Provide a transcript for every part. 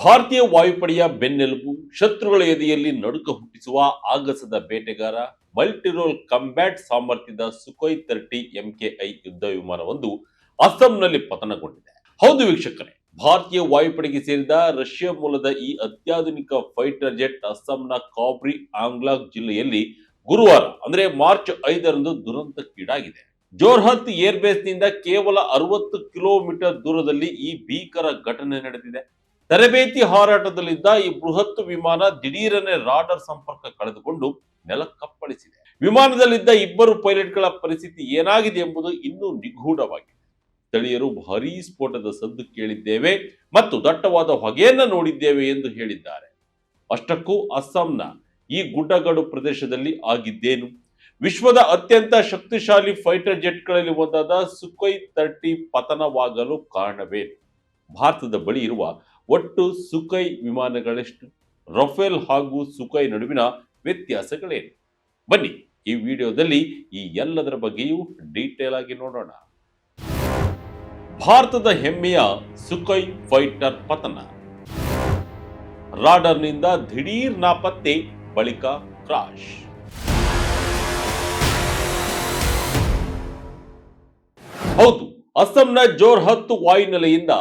ಭಾರತೀಯ ವಾಯುಪಡೆಯ ಬೆನ್ನೆಲುಬು, ಶತ್ರುಗಳ ಎದೆಯಲ್ಲಿ ನಡುಕ ಹುಟ್ಟಿಸುವ ಆಗಸದ ಬೇಟೆಗಾರ, ಮಲ್ಟಿರೋಲ್ ಕಂಬ್ಯಾಟ್ ಸಾಮರ್ಥ್ಯದ ಸುಖೋಯ್ 30 ಎಂಕೆಐ ಯುದ್ಧ ವಿಮಾನವೊಂದು ಅಸ್ಸಾಂನಲ್ಲಿ ಪತನಗೊಂಡಿದೆ. ಹೌದು ವೀಕ್ಷಕರೇ, ಭಾರತೀಯ ವಾಯುಪಡೆಗೆ ಸೇರಿದ ರಷ್ಯಾ ಮೂಲದ ಈ ಅತ್ಯಾಧುನಿಕ ಫೈಟರ್ ಜೆಟ್ ಅಸ್ಸಾಂನ ಕಾರ್ಬಿ ಆಂಗ್ಲಾಂಗ್ ಜಿಲ್ಲೆಯಲ್ಲಿ ಗುರುವಾರ ಅಂದ್ರೆ ಮಾರ್ಚ್ 5ರಂದು ದುರಂತಕ್ಕೀಡಾಗಿದೆ. ಜೋರ್ಹತ್ ಏರ್ಬೇಸ್ನಿಂದ ಕೇವಲ 60 ಕಿಲೋಮೀಟರ್ ದೂರದಲ್ಲಿ ಈ ಭೀಕರ ಘಟನೆ ನಡೆದಿದೆ. ತರಬೇತಿ ಹಾರಾಟದಲ್ಲಿದ್ದ ಈ ಬೃಹತ್ ವಿಮಾನ ದಿಢೀರನೆ ರಾಡರ್ ಸಂಪರ್ಕ ಕಳೆದುಕೊಂಡು ನೆಲಕ್ಕಪ್ಪಳಿಸಿದೆ. ವಿಮಾನದಲ್ಲಿದ್ದ ಇಬ್ಬರು ಪೈಲಟ್ಗಳ ಪರಿಸ್ಥಿತಿ ಏನಾಗಿದೆ ಎಂಬುದು ಇನ್ನೂ ನಿಗೂಢವಾಗಿದೆ. ಸ್ಥಳೀಯರು ಭಾರೀ ಸ್ಫೋಟದ ಸದ್ದು ಕೇಳಿದ್ದೇವೆ ಮತ್ತು ದಟ್ಟವಾದ ಹೊಗೆಯನ್ನ ನೋಡಿದ್ದೇವೆ ಎಂದು ಹೇಳಿದ್ದಾರೆ. ಅಷ್ಟಕ್ಕೂ ಅಸ್ಸಾಂನ ಈ ಗುಡ್ಡಗಾಡು ಪ್ರದೇಶದಲ್ಲಿ ಆಗಿದ್ದೇನು? ವಿಶ್ವದ ಅತ್ಯಂತ ಶಕ್ತಿಶಾಲಿ ಫೈಟರ್ ಜೆಟ್ಗಳಲ್ಲಿ ಒಂದಾದ ಸುಖೋಯ್ 30 ಪತನವಾಗಲು ಕಾರಣವೇನು? ಭಾರತದ ಬಳಿ ಇರುವ ಒಟ್ಟು ಸುಖೋಯ್ ವಿಮಾನಗಳೆಷ್ಟು? ರಫೇಲ್ ಹಾಗೂ ಸುಖೋಯ್ ನಡುವಿನ ವ್ಯತ್ಯಾಸಗಳೇನು? ಬನ್ನಿ ಈ ವಿಡಿಯೋದಲ್ಲಿ ಈ ಎಲ್ಲದರ ಬಗ್ಗೆಯೂ ಡೀಟೇಲ್ ಆಗಿ ನೋಡೋಣ. ಭಾರತದ ಹೆಮ್ಮೆಯ ಸುಖೋಯ್ ಫೈಟರ್ ಪತನ. ರಾಡರ್ನಿಂದ ದಿಢೀರ್ ನಾಪತ್ತೆ, ಬಳಿಕ ಕ್ರಾಶ್. ಹೌದು, ಅಸ್ಸಾಂನ ಜೋರ್ಹತ್ ವಾಯುನೆಲೆಯಿಂದ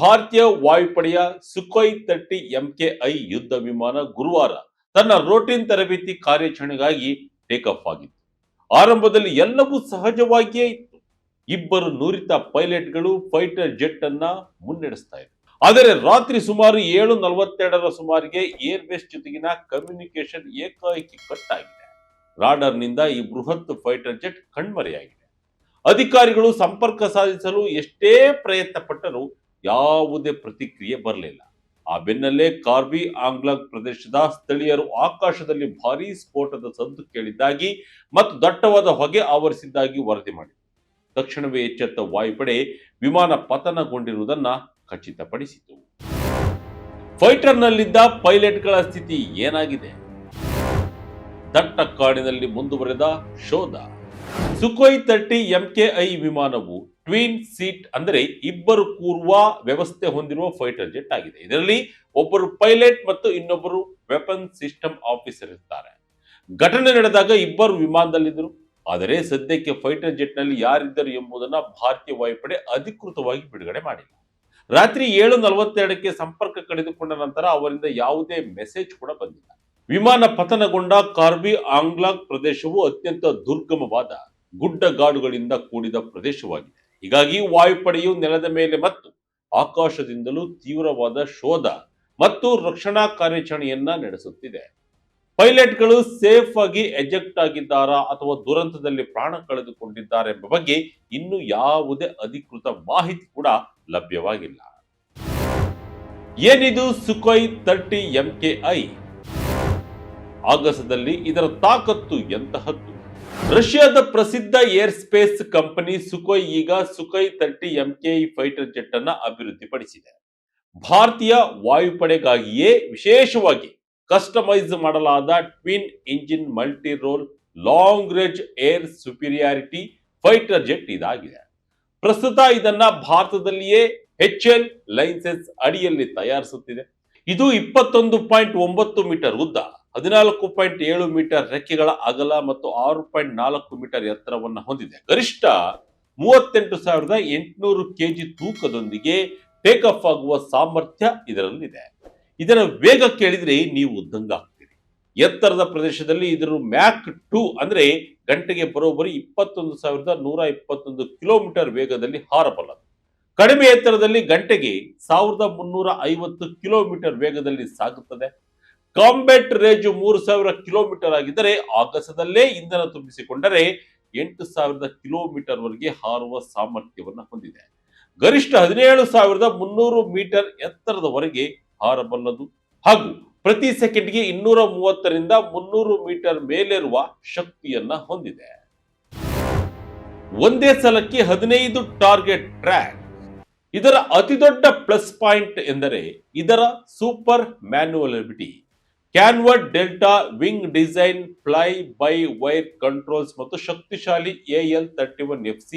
ಭಾರತೀಯ ವಾಯುಪಡೆಯ ಸುಖೋಯ್ 30 ಎಂಕೆಐ ಯುದ್ಧ ವಿಮಾನ ಗುರುವಾರ ತನ್ನ ರೋಟಿನ್ ತರಬೇತಿ ಕಾರ್ಯಾಚರಣೆಗಾಗಿ ಟೇಕ್ ಆಫ್ ಆಗಿತ್ತು. ಆರಂಭದಲ್ಲಿ ಎಲ್ಲವೂ ಸಹಜವಾಗಿಯೇ ಇತ್ತು. ಇಬ್ಬರು ನುರಿತ ಪೈಲಟ್ಗಳು ಫೈಟರ್ ಜೆಟ್ ಅನ್ನ ಮುನ್ನಡೆಸ್ತಾ ಇದ್ರು. ಆದರೆ ರಾತ್ರಿ ಸುಮಾರು 7:42ರ ಸುಮಾರಿಗೆ ಏರ್ಬೇಸ್ ಜೊತೆಗಿನ ಕಮ್ಯುನಿಕೇಶನ್ ಏಕಾಏಕಿ ಕಟ್ ಆಗಿದೆ. ರಾಡರ್ನಿಂದ ಈ ಬೃಹತ್ ಫೈಟರ್ ಜೆಟ್ ಕಣ್ಮರೆಯಾಗಿದೆ. ಅಧಿಕಾರಿಗಳು ಸಂಪರ್ಕ ಸಾಧಿಸಲು ಎಷ್ಟೇ ಪ್ರಯತ್ನ ಪಟ್ಟರೂ ಯಾವುದೇ ಪ್ರತಿಕ್ರಿಯೆ ಬರಲಿಲ್ಲ. ಆ ಬೆನ್ನಲ್ಲೇ ಕಾರ್ಬಿ ಆಂಗ್ಲಾಂಗ್ ಪ್ರದೇಶದ ಸ್ಥಳೀಯರು ಆಕಾಶದಲ್ಲಿ ಭಾರೀ ಸ್ಫೋಟದ ಸದ್ದು ಕೇಳಿದ್ದಾಗಿ ಮತ್ತು ದಟ್ಟವಾದ ಹೊಗೆ ಆವರಿಸಿದ್ದಾಗಿ ವರದಿ ಮಾಡಿದರು. ತಕ್ಷಣವೇ ಎಚ್ಚೆತ್ತ ವಾಯುಪಡೆ ವಿಮಾನ ಪತನಗೊಂಡಿರುವುದನ್ನ ಖಚಿತಪಡಿಸಿತು. ಫೈಟರ್ನಲ್ಲಿದ್ದ ಪೈಲಟ್ಗಳ ಸ್ಥಿತಿ ಏನಾಗಿದೆ? ದಟ್ಟ ಕಾಡಿನಲ್ಲಿ ಮುಂದುವರೆದ ಶೋಧ. ಸುಖೋಯ್ 30 ಎಂಕೆಐ ವಿಮಾನವು ಟ್ವಿನ್ ಸೀಟ್ ಅಂದರೆ ಇಬ್ಬರು ಕೂರುವ ವ್ಯವಸ್ಥೆ ಹೊಂದಿರುವ ಫೈಟರ್ ಜೆಟ್ ಆಗಿದೆ. ಇದರಲ್ಲಿ ಒಬ್ಬರು ಪೈಲಟ್ ಮತ್ತು ಇನ್ನೊಬ್ಬರು ವೆಪನ್ ಸಿಸ್ಟಮ್ ಆಫೀಸರ್ ಇರ್ತಾರೆ. ಘಟನೆ ನಡೆದಾಗ ಇಬ್ಬರು ವಿಮಾನದಲ್ಲಿದ್ದರು. ಆದರೆ ಸದ್ಯಕ್ಕೆ ಫೈಟರ್ ಜೆಟ್ ನಲ್ಲಿ ಯಾರಿದ್ದರು ಎಂಬುದನ್ನು ಭಾರತೀಯ ವಾಯುಪಡೆ ಅಧಿಕೃತವಾಗಿ ಬಿಡುಗಡೆ ಮಾಡಿಲ್ಲ. ರಾತ್ರಿ 7:42ಕ್ಕೆ ಸಂಪರ್ಕ ಕಡಿದುಕೊಂಡ ನಂತರ ಅವರಿಂದ ಯಾವುದೇ ಮೆಸೇಜ್ ಕೂಡ ಬಂದಿಲ್ಲ. ವಿಮಾನ ಪತನಗೊಂಡ ಕಾರ್ಬಿ ಆಂಗ್ಲಾಂಗ್ ಪ್ರದೇಶವು ಅತ್ಯಂತ ದುರ್ಗಮವಾದ ಗುಡ್ಡಗಾಡುಗಳಿಂದ ಕೂಡಿದ ಪ್ರದೇಶವಾಗಿದೆ. ಹೀಗಾಗಿ ವಾಯುಪಡೆಯು ನೆಲದ ಮೇಲೆ ಮತ್ತು ಆಕಾಶದಿಂದಲೂ ತೀವ್ರವಾದ ಶೋಧ ಮತ್ತು ರಕ್ಷಣಾ ಕಾರ್ಯಾಚರಣೆಯನ್ನ ನಡೆಸುತ್ತಿದೆ. ಪೈಲಟ್ಗಳು ಸೇಫ್ ಆಗಿ ಎಜೆಕ್ಟ್ ಆಗಿದ್ದಾರಾ ಅಥವಾ ದುರಂತದಲ್ಲಿ ಪ್ರಾಣ ಕಳೆದುಕೊಂಡಿದ್ದಾರೆ ಎಂಬ ಬಗ್ಗೆ ಇನ್ನೂ ಯಾವುದೇ ಅಧಿಕೃತ ಮಾಹಿತಿ ಕೂಡ ಲಭ್ಯವಾಗಿಲ್ಲ. ಏನಿದು ಸುಖೋಯ್ 30 ಎಂಕೆಐ? ಆಗಸದಲ್ಲಿ ಇದರ ತಾಕತ್ತು ಎಂತಹದ್ದು? ರಷ್ಯಾದ ಪ್ರಸಿದ್ಧ ಏರ್ ಸ್ಪೇಸ್ ಕಂಪನಿ ಸುಖೋಯ್ ಈಗ ಸುಖೋಯ್ 30 ಎಂಕೆಐ ಫೈಟರ್ ಜೆಟ್ ಅನ್ನ ಅಭಿವೃದ್ಧಿಪಡಿಸಿದೆ. ಭಾರತೀಯ ವಾಯುಪಡೆಗಾಗಿಯೇ ವಿಶೇಷವಾಗಿ ಕಸ್ಟಮೈಸ್ ಮಾಡಲಾದ twin engine multi role long range air superiority fighter jet ಇದಾಗಿದೆ. ಪ್ರಸ್ತುತ ಇದನ್ನ ಭಾರತದಲ್ಲಿಯೇ HAL ಲೈಸೆನ್ಸ್ ಅಡಿಯಲ್ಲಿ ತಯಾರಿಸುತ್ತಿದೆ. ಇದು 21.9 ಮೀಟರ್ ಉದ್ದ, 14.7 ಮೀಟರ್ ರೆಕ್ಕೆಗಳ ಅಗಲ ಮತ್ತು 6.4 ಮೀಟರ್ ಎತ್ತರವನ್ನು ಹೊಂದಿದೆ. ಗರಿಷ್ಠ 38,800 ಕೆಜಿ ತೂಕದೊಂದಿಗೆ ಟೇಕ್ ಆಫ್ ಆಗುವ ಸಾಮರ್ಥ್ಯ ಇದರಲ್ಲಿದೆ. ಇದರ ವೇಗ ಕೇಳಿದ್ರೆ ನೀವು ದಂಗಾಗ್ತೀರಿ. ಎತ್ತರದ ಪ್ರದೇಶದಲ್ಲಿ ಇದರ ಮ್ಯಾಕ್ 2 ಅಂದ್ರೆ ಗಂಟೆಗೆ ಬರೋಬ್ಬರಿ 21,121 ಕಿಲೋಮೀಟರ್ ವೇಗದಲ್ಲಿ ಹಾರಬಲ್ಲದು. ಕಡಿಮೆ ಎತ್ತರದಲ್ಲಿ ಗಂಟೆಗೆ 1,350 ಕಿಲೋಮೀಟರ್ ವೇಗದಲ್ಲಿ ಸಾಗುತ್ತದೆ. ಕಾಂಬ್ಯಾಟ್ ರೇಂಜ್ 3,000 ಕಿಲೋಮೀಟರ್ ಆಗಿದ್ದರೆ ಆಗಸದಲ್ಲೇ ಇಂಧನ ತುಂಬಿಸಿಕೊಂಡರೆ 8,000 ಕಿಲೋಮೀಟರ್ ವರೆಗೆ ಹಾರುವ ಸಾಮರ್ಥ್ಯವನ್ನು ಹೊಂದಿದೆ. ಗರಿಷ್ಠ 17,300 ಮೀಟರ್ ಎತ್ತರದವರೆಗೆ ಹಾರಬಲ್ಲದು ಹಾಗೂ ಪ್ರತಿ ಸೆಕೆಂಡ್ಗೆ 230ರಿಂದ 300 ಮೀಟರ್ ಮೇಲೇರುವ ಶಕ್ತಿಯನ್ನ ಹೊಂದಿದೆ. ಒಂದೇ ಸಲಕ್ಕೆ 15 ಟಾರ್ಗೆಟ್ ಟ್ರ್ಯಾಕ್. ಇದರ ಅತಿದೊಡ್ಡ ಪ್ಲಸ್ ಪಾಯಿಂಟ್ ಎಂದರೆ ಇದರ super manoeuvrability, canard delta wing design, fly by wire controls ಮತ್ತು ಶಕ್ತಿಶಾಲಿ AL-31FC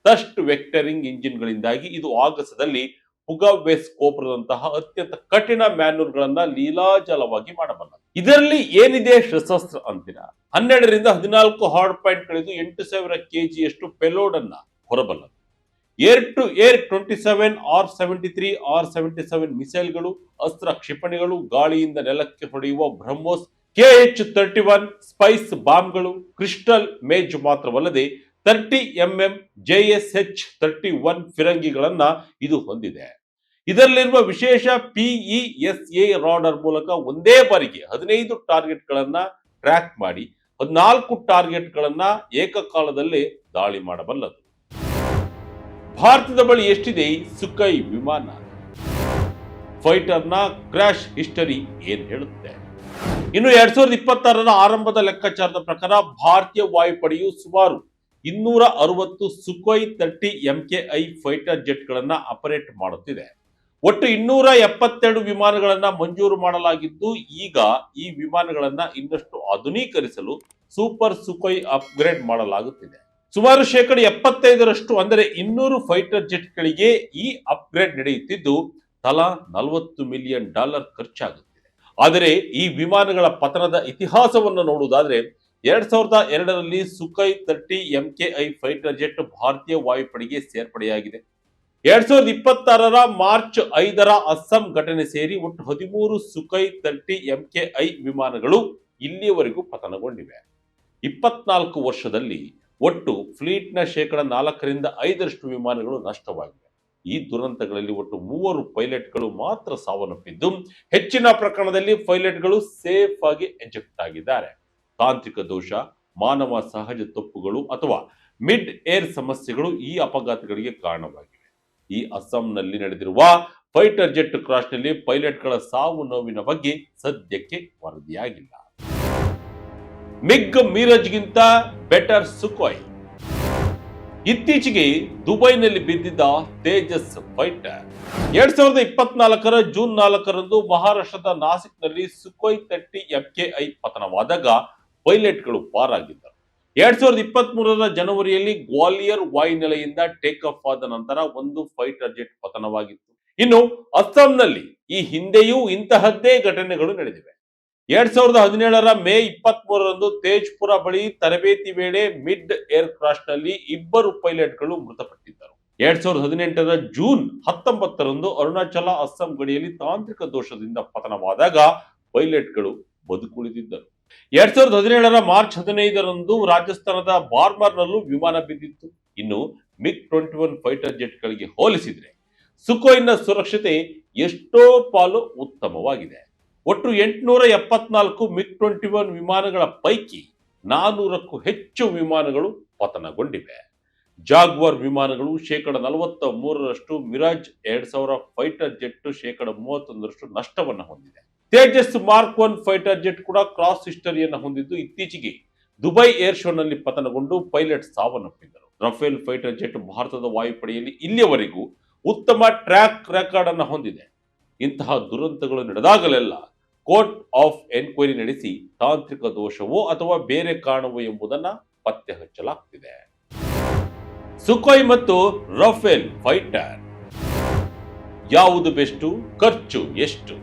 ಥಸ್ಟ್ ವೆಕ್ಟರಿಂಗ್ ಇಂಜಿನ್ಗಳಿಂದಾಗಿ ಇದು ಆಗಸದಲ್ಲಿ ಪುಗವೆ ಸ್ಕೋಪ್ರದಂತಹ ಅತ್ಯಂತ ಕಠಿಣ ಮ್ಯಾನ್ಯೂರ್ಗಳನ್ನ ಲೀಲಾಜಲವಾಗಿ ಮಾಡಬಲ್ಲ. ಇದರಲ್ಲಿ ಏನಿದೆ ಶಸ್ತ್ರಾಸ್ತ್ರ ಅಂತೀರಾ? 12ರಿಂದ 14 ಹಾರ್ಡ್ ಪಾಯಿಂಟ್ ಗಳಿದ್ದು 8,000 kg ಪೆಲೋಡ್ ಅನ್ನ ಹೊರಬಲ್ಲ. Air to air 27 R-73 R-77 ಮಿಸೈಲ್ಗಳು, ಅಸ್ತ್ರ ಕ್ಷಿಪಣಿಗಳು, ಗಾಳಿಯಿಂದ ನೆಲಕ್ಕೆ ಹೊಡೆಯುವ ಬ್ರಹ್ಮೋಸ್ KH-31 ಸ್ಪೈಸ್ ಬಾಂಬ್ಗಳು, ಕ್ರಿಸ್ಟಲ್ ಮೇಜ್ ಮಾತ್ರವಲ್ಲದೆ 30mm JSH-31 ಫಿರಂಗಿಗಳನ್ನ ಇದು ಹೊಂದಿದೆ. ಇದರಲ್ಲಿರುವ ವಿಶೇಷ PESA ರಾಡರ್ ಮೂಲಕ ಒಂದೇ ಬಾರಿಗೆ 15 ಟಾರ್ಗೆಟ್ ಗಳನ್ನ ಟ್ರ್ಯಾಕ್ ಮಾಡಿ 14 ಟಾರ್ಗೆಟ್ ಗಳನ್ನ ಏಕಕಾಲದಲ್ಲೇ ದಾಳಿ ಮಾಡಬಲ್ಲದು. ಭಾರತದ ಬಳಿ ಎಷ್ಟಿದೆ ಸುಖೋಯ್ ವಿಮಾನ? ಫೈಟರ್ನ ಕ್ರಾಶ್ ಹಿಸ್ಟರಿ ಏನ್ ಹೇಳುತ್ತೆ? ಇನ್ನು 2026ರ ಆರಂಭದ ಲೆಕ್ಕಾಚಾರದ ಪ್ರಕಾರ ಭಾರತೀಯ ವಾಯುಪಡೆಯು ಸುಮಾರು 260 ಸುಖೋಯ್ 30 MKI ಫೈಟರ್ ಜೆಟ್ ಗಳನ್ನ ಆಪರೇಟ್ ಮಾಡುತ್ತಿದೆ. ಒಟ್ಟು 272 ವಿಮಾನಗಳನ್ನ ಮಂಜೂರು ಮಾಡಲಾಗಿದ್ದು, ಈಗ ಈ ವಿಮಾನಗಳನ್ನ ಇನ್ನಷ್ಟು ಆಧುನೀಕರಿಸಲು ಸೂಪರ್ ಸುಖೋಯ್ ಅಪ್ಗ್ರೇಡ್ ಮಾಡಲಾಗುತ್ತಿದೆ. ಸುಮಾರು 75% ಅಂದರೆ 200 ಫೈಟರ್ ಜೆಟ್ ಗಳಿಗೆ ಈ ಅಪ್ಗ್ರೇಡ್ ನಡೆಯುತ್ತಿದ್ದು, ತಲಾ $40 ಮಿಲಿಯನ್ ಖರ್ಚಾಗುತ್ತಿದೆ. ಆದರೆ ಈ ವಿಮಾನಗಳ ಪತನದ ಇತಿಹಾಸವನ್ನು ನೋಡುವುದಾದ್ರೆ 2002ರಲ್ಲಿ ಸುಖೋಯ್ 30 MKI ಫೈಟರ್ ಜೆಟ್ ಭಾರತೀಯ ವಾಯುಪಡೆಗೆ ಸೇರ್ಪಡೆಯಾಗಿದೆ. 2026ರ ಮಾರ್ಚ್ 5ರ ಅಸ್ಸಾಂ ಘಟನೆ ಸೇರಿ ಒಟ್ಟು 13 ಸುಖೋಯ್ 30 MKI ವಿಮಾನಗಳು ಇಲ್ಲಿಯವರೆಗೂ ಪತನಗೊಂಡಿವೆ. 24 ವರ್ಷದಲ್ಲಿ ಒಟ್ಟು ಫ್ಲೀಟ್ನ 4ರಿಂದ 5% ವಿಮಾನಗಳು ನಷ್ಟವಾಗಿವೆ. ಈ ದುರಂತಗಳಲ್ಲಿ ಒಟ್ಟು 3 ಪೈಲಟ್ಗಳು ಮಾತ್ರ ಸಾವನ್ನಪ್ಪಿದ್ದು, ಹೆಚ್ಚಿನ ಪ್ರಕರಣದಲ್ಲಿ ಪೈಲಟ್ಗಳು ಸೇಫ್ ಆಗಿ ಎಜೆಕ್ಟ್ ಆಗಿದ್ದಾರೆ. ತಾಂತ್ರಿಕ ದೋಷ, ಮಾನವ ಸಹಜ ತಪ್ಪುಗಳು ಅಥವಾ ಮಿಡ್ ಏರ್ ಸಮಸ್ಯೆಗಳು ಈ ಅಪಘಾತಗಳಿಗೆ ಕಾರಣವಾಗಿವೆ. ಈ ಅಸ್ಸಾಂನಲ್ಲಿ ನಡೆದಿರುವ ಫೈಟರ್ ಜೆಟ್ ಕ್ರಾಶ್ನಲ್ಲಿ ಪೈಲಟ್ಗಳ ಸಾವು ನೋವಿನ ಬಗ್ಗೆ ಸದ್ಯಕ್ಕೆ ವರದಿಯಾಗಿಲ್ಲ. ಮಿಗ್ ಮಿರಾಜ್ಗಿಂತ ಬೆಟರ್ ಸುಖೋಯ್. ಇತ್ತೀಚೆಗೆ ದುಬೈನಲ್ಲಿ ಬಿದ್ದಿದ್ದ ತೇಜಸ್ ಫೈಟರ್ 2024ರ ಜೂನ್ 4ರಂದು ಮಹಾರಾಷ್ಟ್ರದ ನಾಸಿಕ್ನಲ್ಲಿ ಸುಖೋಯ್ 30 MKI ಪತನವಾದಾಗ ಪೈಲಟ್ಗಳು ಪಾರಾಗಿದ್ದರು. 2023ರ ಜನವರಿಯಲ್ಲಿ ಗ್ವಾಲಿಯರ್ ವಾಯುನೆಲೆಯಿಂದ ಟೇಕ್ ಆಫ್ ಆದ ನಂತರ ಒಂದು ಫೈಟರ್ ಜೆಟ್ ಪತನವಾಗಿತ್ತು. ಇನ್ನು ಅಸ್ಸಾಂನಲ್ಲಿ ಈ ಹಿಂದೆಯೂ ಇಂತಹದ್ದೇ ಘಟನೆಗಳು ನಡೆದಿವೆ. 2017ರ ಮೇ 23ರಂದು ತೇಜ್ಪುರ ಬಳಿ ತರಬೇತಿ ವೇಳೆ ಮಿಡ್ ಏರ್ ಕ್ರಾಶ್ ನಲ್ಲಿ 2 ಪೈಲಟ್ಗಳು ಮೃತಪಟ್ಟಿದ್ದರು. 2018ರ ಜೂನ್ 19ರಂದು ಅರುಣಾಚಲ ಅಸ್ಸಾಂ ಗಡಿಯಲ್ಲಿ ತಾಂತ್ರಿಕ ದೋಷದಿಂದ ಪತನವಾದಾಗ ಪೈಲಟ್ಗಳು ಬದುಕುಳಿದಿದ್ದರು. 2017ರ ಮಾರ್ಚ್ 15ರಂದು ರಾಜಸ್ಥಾನದ ಬಾರ್ಮರ್ನಲ್ಲೂ ವಿಮಾನ ಬಿದ್ದಿತ್ತು. ಇನ್ನು ಮಿಗ್ 21 ಫೈಟರ್ ಜೆಟ್ ಗಳಿಗೆ ಹೋಲಿಸಿದ್ರೆ ಸುಖೋಯ್ನ ಸುರಕ್ಷತೆ ಎಷ್ಟೋ ಪಾಲು ಉತ್ತಮವಾಗಿದೆ. ಒಟ್ಟು 874 ಮಿಗ್ 21 ವಿಮಾನಗಳ ಪೈಕಿ 400ಕ್ಕೂ ಹೆಚ್ಚು ವಿಮಾನಗಳು ಪತನಗೊಂಡಿವೆ. ಜಾಗ್ವಾರ್ ವಿಮಾನಗಳು 43%, ಮಿರಾಜ್ 2000 ಫೈಟರ್ ಜೆಟ್ 31% ನಷ್ಟವನ್ನು ಹೊಂದಿದೆ. ತೇಜಸ್ ಮಾರ್ಕ್ 1 ಫೈಟರ್ ಜೆಟ್ ಕೂಡ ಕ್ರಾಸ್ ಹಿಸ್ಟರಿಯನ್ನು ಹೊಂದಿದ್ದು, ಇತ್ತೀಚೆಗೆ ದುಬೈ ಏರ್ ಶೋನಲ್ಲಿ ಪತನಗೊಂಡು ಪೈಲಟ್ ಸಾವನ್ನಪ್ಪಿದ್ದರು. ರಫೇಲ್ ಫೈಟರ್ ಜೆಟ್ ಭಾರತದ ವಾಯುಪಡೆಯಲ್ಲಿ ಇಲ್ಲಿಯವರೆಗೂ ಉತ್ತಮ ಟ್ರ್ಯಾಕ್ ರೆಕಾರ್ಡ್ ಅನ್ನು ಹೊಂದಿದೆ. ಇಂತಹ ದುರಂತಗಳು ನಡೆದಾಗಲೆಲ್ಲ ಕೋರ್ಟ್ ಆಫ್ ಎನ್ಕ್ವೈರಿ ನಡೆಸಿ ತಾಂತ್ರಿಕ ದೋಷವೋ ಅಥವಾ ಬೇರೆ ಕಾರಣವೋ ಎಂಬುದನ್ನ ಪತ್ತೆ ಹಚ್ಚಲಾಗ್ತಿದೆ. ಸುಖೋಯ್ ಮತ್ತು ರಫೇಲ್ ಫೈಟರ್ ಯಾವುದು ಬೆಸ್ಟ್? ಖರ್ಚು ಎಷ್ಟು?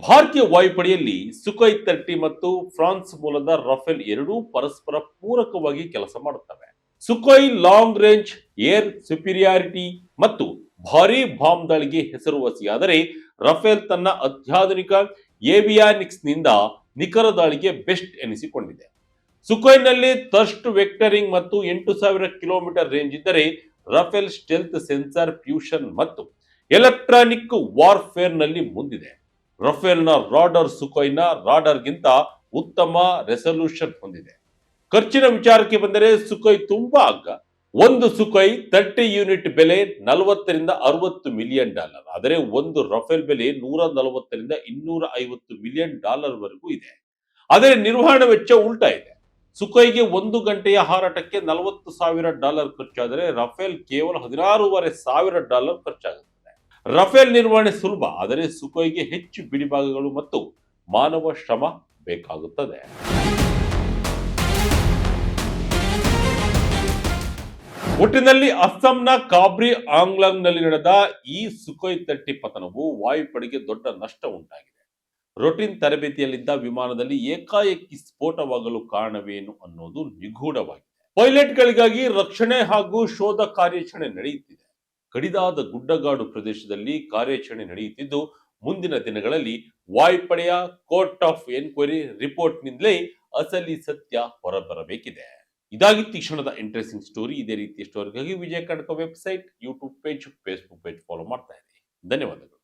ಭಾರತೀಯ ವಾಯುಪಡೆಯಲ್ಲಿ ಸುಖೋಯ್ 30 ಮತ್ತು ಫ್ರಾನ್ಸ್ ಮೂಲದ ರಫೇಲ್ ಎರಡೂ ಪರಸ್ಪರ ಪೂರಕವಾಗಿ ಕೆಲಸ ಮಾಡುತ್ತವೆ. Sukhoi long range air superiority ಮತ್ತು ಭಾರೀ ಬಾಂಬ್ ದಾಳಿಗೆ ಹೆಸರುವಾಸಿಯಾದರೆ, ರಫೇಲ್ ತನ್ನ ಅತ್ಯಾಧುನಿಕ ಏವಿಯಾನಿಕ್ಸ್ ನಿಂದ ನಿಖರ ದಾಳಿಗೆ ಬೆಸ್ಟ್ ಎನಿಸಿಕೊಂಡಿದೆ. ಸುಖೋಯ್ನಲ್ಲಿ ಥರ್ಸ್ಟ್ ವೆಕ್ಟರಿಂಗ್ ಮತ್ತು 8000 ಕಿಲೋಮೀಟರ್ ರೇಂಜ್ ಇದ್ದರೆ, ರಫೇಲ್ ಸ್ಟೆಲ್ತ್ ಸೆನ್ಸಾರ್ ಫ್ಯೂಷನ್ ಮತ್ತು ಎಲೆಕ್ಟ್ರಾನಿಕ್ ವಾರ್ಫೇರ್ ನಲ್ಲಿ ಮುಂದಿದೆ. ರಫೇಲ್ನ ರಾಡರ್ ಸುಖೋಯ್ನ ರಾಡರ್ಗಿಂತ ಉತ್ತಮ ರೆಸಲ್ಯೂಷನ್ ಹೊಂದಿದೆ. ಖರ್ಚಿನ ವಿಚಾರಕ್ಕೆ ಬಂದರೆ ಸುಖೋಯ್ ತುಂಬಾ ಅಗ್ಗ. ಒಂದು ಸುಖೋಯ್ 30 ಯೂನಿಟ್ ಬೆಲೆ $40ರಿಂದ $60 ಮಿಲಿಯನ್, ಆದರೆ ಒಂದು ರಫೇಲ್ ಬೆಲೆ $140ರಿಂದ $250 ಮಿಲಿಯನ್ ವರೆಗೂ ಇದೆ. ಆದರೆ ನಿರ್ವಹಣಾ ವೆಚ್ಚ ಉಲ್ಟಾ ಇದೆ. ಸುಖೋಯ್ಗೆ 1 ಗಂಟೆಯ ಹಾರಾಟಕ್ಕೆ $40,000 ಖರ್ಚಾದರೆ, ರಫೇಲ್ ಕೇವಲ $16,500 ಖರ್ಚಾಗುತ್ತದೆ. ರಫೇಲ್ ನಿರ್ವಹಣೆ ಸುಲಭ, ಆದರೆ ಸುಖೋಯ್ಗೆ ಹೆಚ್ಚು ಬಿಡಿಭಾಗಗಳು ಮತ್ತು ಮಾನವ ಶ್ರಮ ಬೇಕಾಗುತ್ತದೆ. ಒಟ್ಟಿನಲ್ಲಿ ಅಸ್ಸಾಂನ ಕಾಬ್ರಿ ಆಂಗ್ಲಾಂಗ್ನಲ್ಲಿ ನಡೆದ ಈ ಸುಖೋಯ್ 30 ಪತನವು ವಾಯುಪಡೆಗೆ ದೊಡ್ಡ ನಷ್ಟ ಉಂಟಾಗಿದೆ. ರೊಟೀನ್ ತರಬೇತಿಯಲ್ಲಿದ್ದ ವಿಮಾನದಲ್ಲಿ ಏಕಾಏಕಿ ಸ್ಫೋಟವಾಗಲು ಕಾರಣವೇನು ಅನ್ನೋದು ನಿಗೂಢವಾಗಿದೆ. ಪೈಲಟ್ಗಳಿಗಾಗಿ ರಕ್ಷಣೆ ಹಾಗೂ ಶೋಧ ಕಾರ್ಯಾಚರಣೆ ನಡೆಯುತ್ತಿದೆ. ಕಡಿದಾದ ಗುಡ್ಡಗಾಡು ಪ್ರದೇಶದಲ್ಲಿ ಕಾರ್ಯಾಚರಣೆ ನಡೆಯುತ್ತಿದ್ದು, ಮುಂದಿನ ದಿನಗಳಲ್ಲಿ ವಾಯುಪಡೆಯ ಕೋರ್ಟ್ ಆಫ್ ಎನ್ಕ್ವೈರಿ ರಿಪೋರ್ಟ್ನಿಂದಲೇ ಅಸಲಿ ಸತ್ಯ ಹೊರಬರಬೇಕಿದೆ. ಇದಾಗಿತ್ತು ಈ ಕ್ಷಣದ ಇಂಟ್ರೆಸ್ಟಿಂಗ್ ಸ್ಟೋರಿ. ಇದೇ ರೀತಿಯ ಸ್ಟೋರಿಗಾಗಿ Vijaya Karnataka website, YouTube page, Facebook page follow ಮಾಡ್ತಾ ಇರಿ. ಧನ್ಯವಾದಗಳು.